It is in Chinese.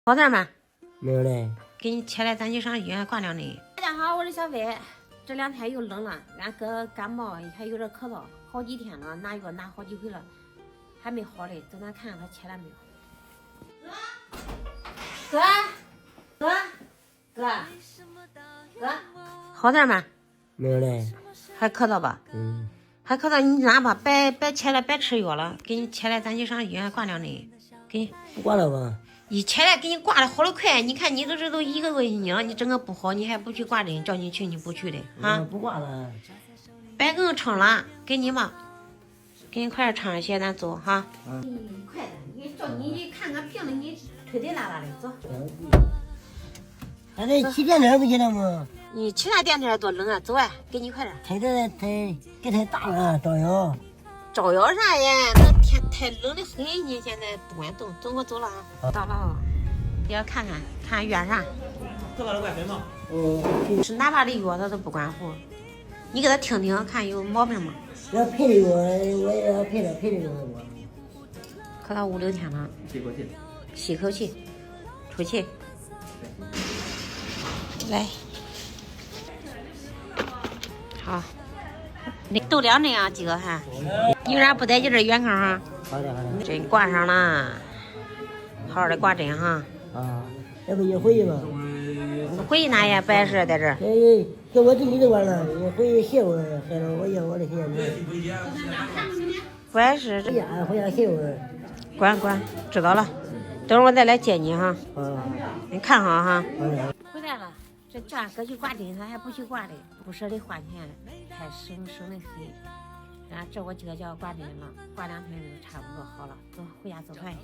好点吗？没有嘞。给你切来，咱去上医院挂两针。大家好，我是小飞。这2天又冷了，俺哥感冒还有点咳嗽，好几天了，拿药拿好几回了，还没好嘞。走，咱看看他切了没有。哥，哥，哥，哥，好点吗？没有嘞。还咳嗽吧？还咳嗽，你拿吧，别切了，别吃药了，给你切来，咱去上医院挂两针。给你不挂了吧？一切来给你挂的好的快，你看你都1个多星期了，你整个不好，你还不去挂针，叫你去你不去的啊？不挂了。别给我撑了，给你吧，给你快点穿上鞋，咱走哈。快点，你叫你看看病了，你推推拉拉的走。咱这骑电车不行了吗？你骑那电车多冷啊，走啊，给你快点。给太大了，招摇。招摇啥呀？那天太冷的很，你现在不管动，走我走了啊。到了啊，也要看看院啥。这把都怪肥吗？是哪把的药他都不管乎，你给他听听看有毛病吗？要配的药，我也要配的药。可到5、6天了。吸口气。吸口气，出气。来，好，你都2针啊，几个还？有啥不得劲的远坑哈？好的。针挂上了，好好的挂针哈。啊，要不你回去吧？回去哪呀？不碍事在这儿。给我自己就完了，你回去歇会儿，还是我要我的钱呢？不碍事，回家歇会儿。管，知道了。等会儿我再来接你哈。你看好哈。回来了，这叫俺哥去挂针，他还不去挂的，不舍得花钱了，太省的很。这我今个叫挂针了，挂2天就差不多好了。走，回家走快。